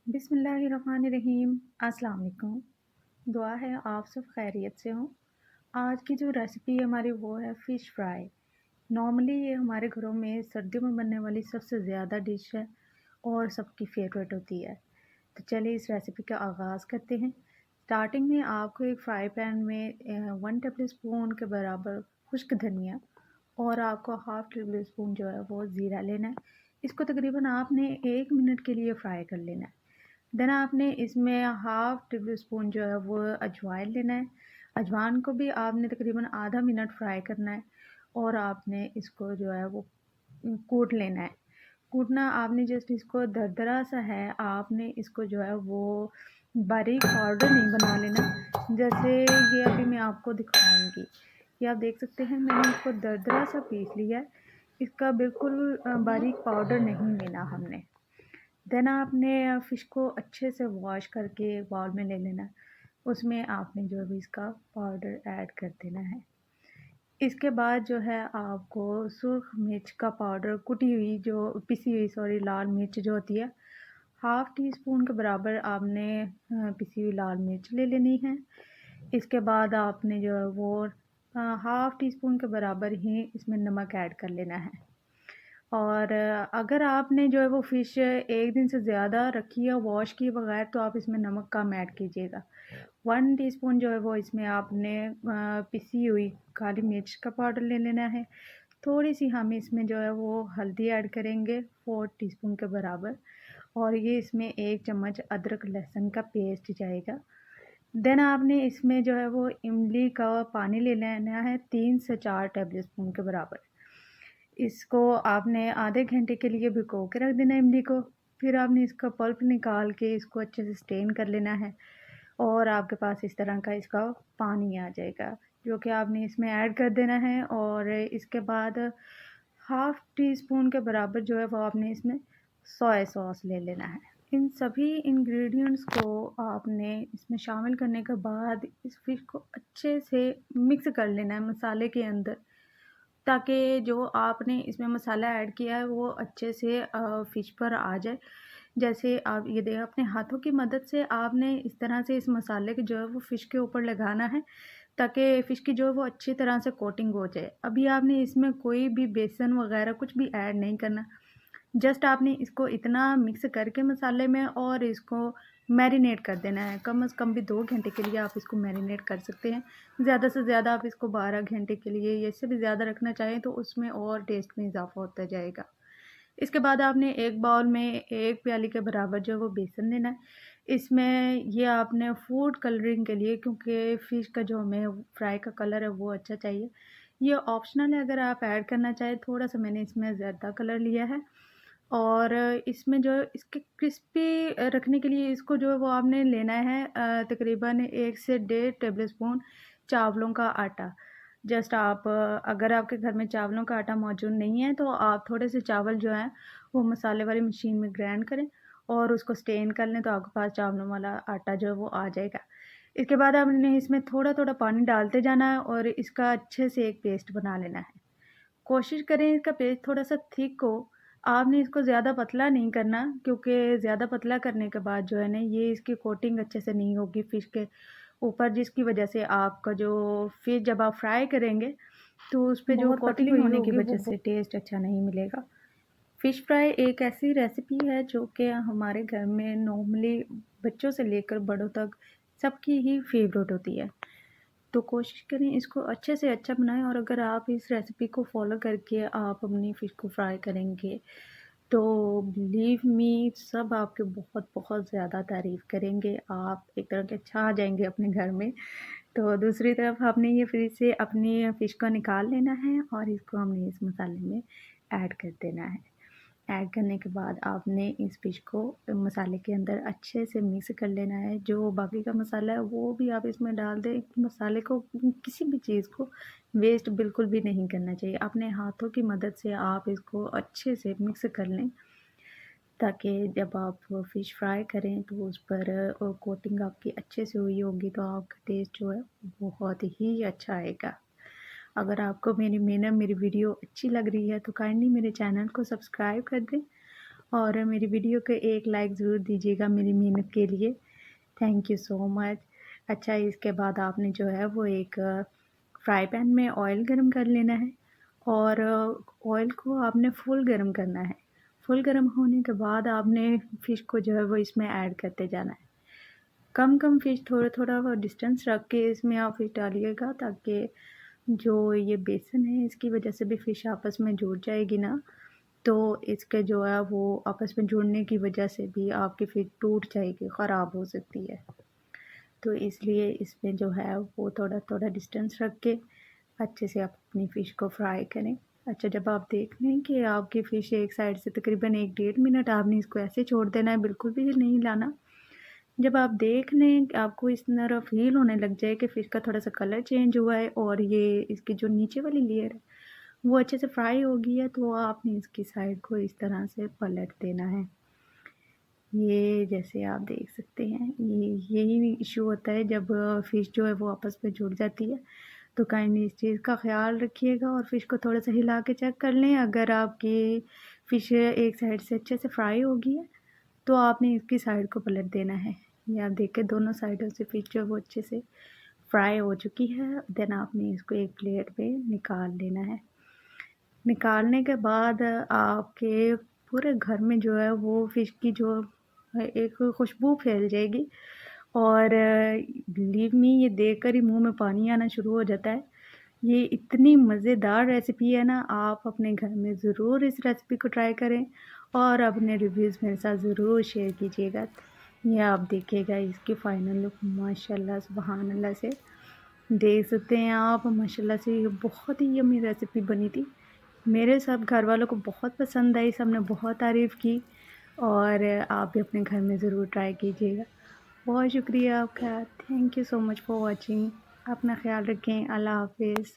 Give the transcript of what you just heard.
बिस्मिल्लाहिर्रहमानिर्रहीम। अस्सलाम वालेकुम। दुआ है आप सब खैरियत से हों। आज की जो रेसिपी हमारी वो है फ़िश फ्राई। नॉर्मली ये हमारे घरों में सर्दियों में बनने वाली सबसे ज़्यादा डिश है और सबकी फेवरेट होती है। तो चलिए इस रेसिपी का आगाज़ करते हैं। स्टार्टिंग में आपको एक फ्राई पैन में 1 टेबल स्पून के बराबर खुश्क धनिया और आपको हाफ़ टेबल स्पून जो है वो ज़ीरा लेना है। इसको तकरीबन आपने 1 मिनट के लिए फ्राई कर लेना है। देन आपने इसमें हाफ़ टेबल स्पून जो है वो अजवाइन लेना है। अजवाइन को भी आपने तकरीबन आधा मिनट फ्राई करना है और आपने इसको जो है वो कूट लेना है। कूटना आपने जस्ट इसको दरदरा सा है, आपने इसको जो है वो बारीक पाउडर नहीं बना लेना। जैसे ये अभी मैं आपको दिखाऊँगी। ये आप देख सकते हैं मैंने इसको दरदरा सा पीस लिया है। इसका बिल्कुल बारीक पाउडर नहीं लेना हमने। देन आपने फ़िश को अच्छे से वॉश करके एक बाउल में ले लेना है। उसमें आपने जो भी इसका पाउडर ऐड कर देना है। इसके बाद जो है आपको सुर्ख मिर्च का पाउडर कुटी हुई जो पिसी हुई सॉरी लाल मिर्च जो होती है, हाफ़ टी स्पून के बराबर आपने पिसी हुई लाल मिर्च ले लेनी है। इसके बाद आपने जो है वो हाफ़ टी स्पून के बराबर ही इसमें नमक ऐड कर लेना है। और अगर आपने जो है वो फ़िश 1 दिन से ज़्यादा रखी है वॉश किए बगैर तो आप इसमें नमक कम ऐड कीजिएगा। 1 टीस्पून जो है वो इसमें आपने पिसी हुई काली मिर्च का पाउडर ले लेना है। थोड़ी-सी हम इसमें जो है वो हल्दी ऐड करेंगे 4 टीस्पून के बराबर और ये इसमें 1 चम्मच अदरक लहसुन का पेस्ट जाएगा। देन आपने इसमें जो है वो इमली का पानी ले लेना है 3 से 4 टेबल स्पून के बराबर। इसको आपने आधे घंटे के लिए भिगो के रख देना है इमली को। फिर आपने इसका पल्प निकाल के इसको अच्छे से स्टेन कर लेना है और आपके पास इस तरह का इसका पानी आ जाएगा, जो कि आपने इसमें ऐड कर देना है और इसके बाद हाफ़ टी स्पून के बराबर जो है वो आपने इसमें सोया सॉस ले लेना है। इन सभी इंग्रेडिएंट्स को आपने इसमें शामिल करने के बाद इस फ़िश को अच्छे से मिक्स कर लेना है मसाले के अंदर। ताकि जो आपने इसमें मसाला ऐड किया है वो अच्छे से फ़िश पर आ जाए। जैसे आप ये देखें अपने हाथों की मदद से आपने इस तरह से इस मसाले को जो है वो फ़िश के ऊपर लगाना है ताकि फ़िश की जो है वो अच्छी तरह से कोटिंग हो जाए। अभी आपने इसमें कोई भी बेसन वग़ैरह कुछ भी ऐड नहीं करना। जस्ट आपने इसको इतना मिक्स करके मसाले में और इसको मैरिनेट कर देना है। कम से कम भी 2 घंटे के लिए आप इसको मैरिनेट कर सकते हैं। ज़्यादा से ज़्यादा आप इसको 12 घंटे के लिए या इससे भी ज़्यादा रखना चाहें तो उसमें और टेस्ट में इज़ाफ़ा होता जाएगा। इसके बाद आपने एक बाउल में 1 प्याली के बराबर जो है वो बेसन लेना है। इसमें ये आपने फूड कलरिंग के लिए क्योंकि फ़िश का जो हमें फ्राई का कलर है वो अच्छा चाहिए। ये ऑप्शनल है अगर आप ऐड करना चाहें थोड़ा-सा मैंने इसमें ज़्यादा कलर लिया है। और इसमें जो इसके क्रिस्पी रखने के लिए इसको जो है वो आपने लेना है तकरीबन 1 से डेढ़ टेबल स्पून चावलों का आटा। जस्ट आप अगर आपके घर में चावलों का आटा मौजूद नहीं है तो आप थोड़े से चावल जो हैं वो मसाले वाली मशीन में ग्राइंड करें और उसको स्टेन कर लें तो आपके पास चावलों वाला आटा जो है वो आ जाएगा। इसके बाद आपने इसमें थोड़ा-थोड़ा पानी डालते जाना है और इसका अच्छे से एक पेस्ट बना लेना है। कोशिश करें इसका पेस्ट थोड़ा-सा थिक हो। आपने इसको ज़्यादा पतला नहीं करना क्योंकि ज़्यादा पतला करने के बाद जो है ना ये इसकी कोटिंग अच्छे से नहीं होगी फ़िश के ऊपर जिसकी वज़ह से आपका जो फ़िश जब आप फ्राई करेंगे तो उस पे जो बहुत कोटिंग पतली होने की होगी वज़ह वो से टेस्ट अच्छा नहीं मिलेगा। फ़िश फ्राई एक ऐसी रेसिपी है जो कि हमारे घर में नॉर्मली बच्चों से लेकर बड़ों तक सबकी ही फ़ेवरेट होती है। तो कोशिश करें इसको अच्छे से अच्छा बनाएँ और अगर आप इस रेसिपी को फ़ॉलो करके आप अपनी फ़िश को फ्राई करेंगे, तो बिलीव मी सब आपकी बहुत-बहुत ज़्यादा तारीफ़ करेंगे। आप एक तरह के छा जाएँगे अपने घर में। तो दूसरी तरफ आपने ये फिर से अपनी फ़िश को निकाल लेना है और इसको हमने इस मसाले में ऐड कर देना है। ऐड करने के बाद आपने इस फ़िश को मसाले के अंदर अच्छे से मिक्स कर लेना है। जो बाकी का मसाला है वो भी आप इसमें डाल दें। मसाले को किसी भी चीज़ को वेस्ट बिल्कुल भी नहीं करना चाहिए। अपने हाथों की मदद से आप इसको अच्छे से मिक्स कर लें ताकि जब आप फ़िश फ्राई करें तो उस पर कोटिंग आपकी अच्छे से हुई होगी तो आपका टेस्ट जो है बहुत ही अच्छा आएगा। अगर आपको मेरी वीडियो अच्छी लग रही है तो काइंडली मेरे चैनल को सब्सक्राइब कर दें और मेरी वीडियो को एक लाइक ज़रूर दीजिएगा मेरी मेहनत के लिए। Thank you so much. अच्छा, इसके बाद आपने जो है वो एक फ्राई पैन में ऑयल गरम कर लेना है और ऑयल को आपने फुल गरम करना है। फुल गरम होने के बाद आपने फ़िश को जो है वो इसमें ऐड करते जाना है। कम फ़िश थोड़ा-थोड़ा वो डिस्टेंस रख के इसमें आप फ़िश डालिएगा, ताकि जो ये बेसन है इसकी वजह से भी फ़िश आपस में जुड़ जाएगी ना, तो इसके जो है वो आपस में जुड़ने की वजह से भी आपकी फ़िश टूट जाएगी, ख़राब हो सकती है। तो इसलिए इसमें जो है वो थोड़ा-थोड़ा डिस्टेंस रख के अच्छे से आप अपनी फ़िश को फ्राई करें। अच्छा, जब आप देख लें कि आपकी फ़िश एक साइड से तकरीबन 1 डेढ़ मिनट आपने इसको ऐसे छोड़ देना है, बिल्कुल भी नहीं हिलाना। जब आप देख लें कि आपको इस तरह फ़ील होने लग जाए कि फ़िश का थोड़ा-सा कलर चेंज हुआ है और ये इसकी जो नीचे वाली लेयर है, वो अच्छे से फ्राई हो गई है, तो आपने इसकी साइड को इस तरह से पलट देना है। ये जैसे आप देख सकते हैं, यही इश्यू होता है जब फ़िश जो है वो आपस में जुड़ जाती है। तो काइंडली इस चीज़ का ख़्याल रखिएगा और फ़िश को थोड़ा-सा हिला के चेक कर लें। अगर आपकी फ़िश एक साइड से अच्छे से फ्राई हो गई है, तो आपने इसकी साइड को पलट देना है। ये आप देखिए दोनों साइडों से फ़िश जो है वो अच्छे से फ्राई हो चुकी है। देन आपने इसको एक प्लेट पे निकाल लेना है। निकालने के बाद आपके पूरे घर में जो है वो फ़िश की जो एक खुशबू फैल जाएगी और बिलीव मी, ये देखकर ही मुँह में पानी आना शुरू हो जाता है। ये इतनी मज़ेदार रेसिपी है ना, आप अपने घर में ज़रूर इस रेसिपी को ट्राई करें और अपने रिव्यूज़ मेरे साथ ज़रूर शेयर कीजिएगा। ये आप देखिएगा इसकी फ़ाइनल लुक, माशाल्लाह सुबहान अल्लाह से देख सकते हैं आप, माशाल्लाह से ये बहुत ही यम्मी रेसिपी बनी थी। मेरे सब घरवालों को बहुत पसंद आई, सबने बहुत तारीफ़ की और आप भी अपने घर में ज़रूर ट्राई कीजिएगा। बहुत शुक्रिया आपका। Thank you so much for watching. अपना ख़्याल रखें। अल्लाह हाफ़िज़।